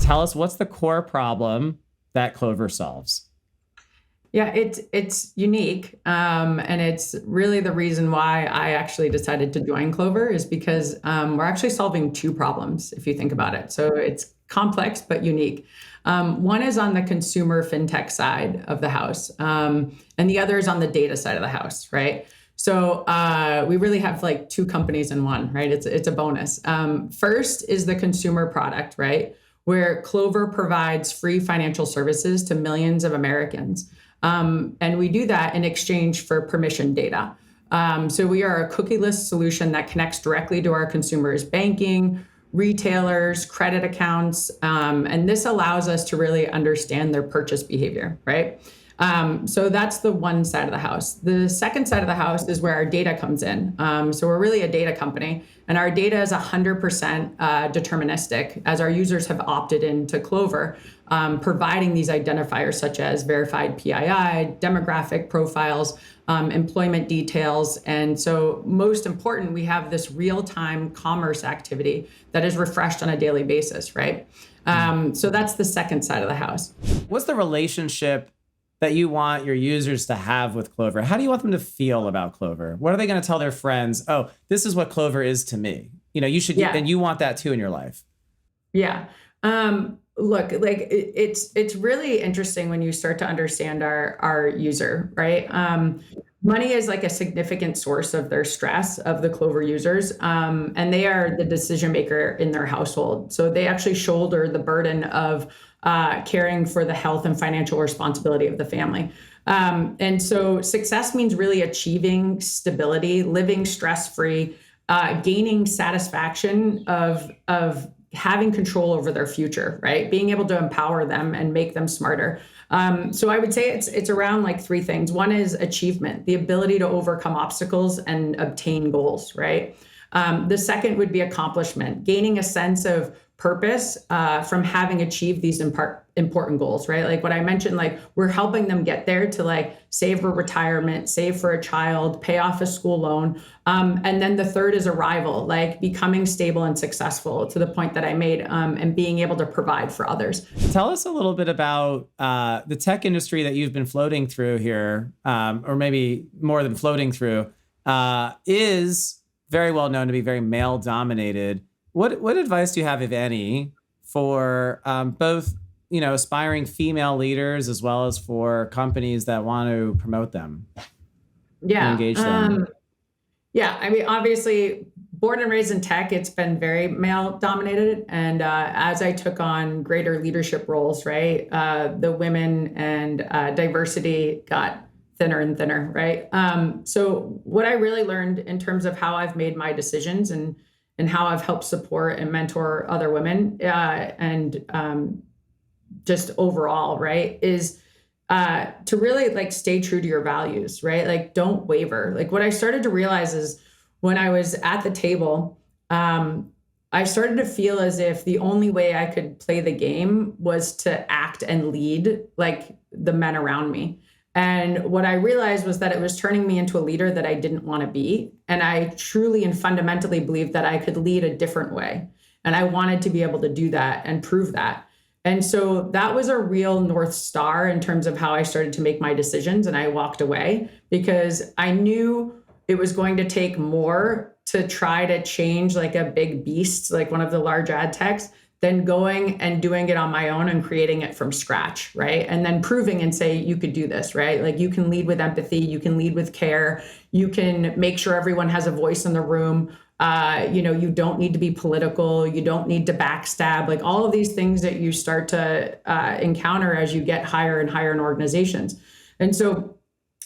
Tell us, what's the core problem that Clover solves? Yeah, it's unique, and it's really the reason why I actually decided to join Clover is because we're actually solving two problems, if you think about it. So it's complex but unique. One is on the consumer fintech side of the house, and the other is on the data side of the house, right? So we really have like two companies in one, right? It's a bonus. First is the consumer product, right? Where Clover provides free financial services to millions of Americans. And we do that in exchange for permission data. So we are a cookieless solution that connects directly to our consumers' banking, retailers, credit accounts. And this allows us to really understand their purchase behavior, right? So that's the one side of the house. The second side of the house is where our data comes in. So we're really a data company, and our data is 100% deterministic, as our users have opted into Clover, providing these identifiers such as verified PII, demographic profiles, employment details. And so most important, we have this real-time commerce activity that is refreshed on a daily basis, right? So that's the second side of the house. What's the relationship that you want your users to have with Clover? How do you want them to feel about Clover? What are they going to tell their friends? Oh, this is what Clover is to me. You should, and you want that too in your life. Yeah. Look, like it's really interesting when you start to understand our user, right? Money is like a significant source of their stress of the Clover users, and they are the decision maker in their household. So they actually shoulder the burden of caring for the health and financial responsibility of the family. And so success means really achieving stability, living stress-free, gaining satisfaction of having control over their future, right? Being able to empower them and make them smarter. So I would say it's around like three things. One is achievement, the ability to overcome obstacles and obtain goals, right? The second would be accomplishment, gaining a sense of purpose from having achieved these important goals, right? Like what I mentioned, like we're helping them get there to like save for retirement, save for a child, pay off a school loan. And then the third is arrival, like becoming stable and successful to the point that I made, and being able to provide for others. Tell us a little bit about the tech industry that you've been floating through here, or maybe more than floating through, is very well known to be very male dominated. What advice do you have, if any, for both aspiring female leaders as well as for companies that want to promote them? Yeah, engage them. Yeah. I mean, obviously, born and raised in tech, it's been very male dominated. And as I took on greater leadership roles, right, the women and diversity got thinner and thinner, right? So what I really learned in terms of how I've made my decisions and how I've helped support and mentor other women and just overall, right, is to really like stay true to your values, right? Like don't waver. Like what I started to realize is when I was at the table, I started to feel as if the only way I could play the game was to act and lead like the men around me. And what I realized was that it was turning me into a leader that I didn't want to be. And I truly and fundamentally believed that I could lead a different way. And I wanted to be able to do that and prove that. And so that was a real North Star in terms of how I started to make my decisions. And I walked away because I knew it was going to take more to try to change like a big beast, like one of the large ad techs, than going and doing it on my own and creating it from scratch, right? And then proving and say, you could do this, right? Like you can lead with empathy, you can lead with care, you can make sure everyone has a voice in the room. You don't need to be political, you don't need to backstab, like all of these things that you start to encounter as you get higher and higher in organizations. And so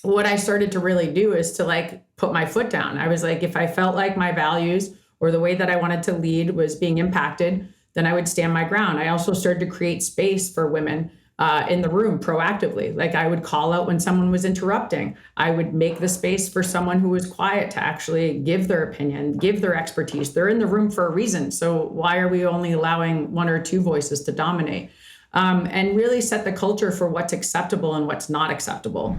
what I started to really do is to like put my foot down. I was like, if I felt like my values or the way that I wanted to lead was being impacted, then I would stand my ground. I also started to create space for women in the room proactively. Like I would call out when someone was interrupting. I would make the space for someone who was quiet to actually give their opinion, give their expertise. They're in the room for a reason. So why are we only allowing one or two voices to dominate? And really set the culture for what's acceptable and what's not acceptable.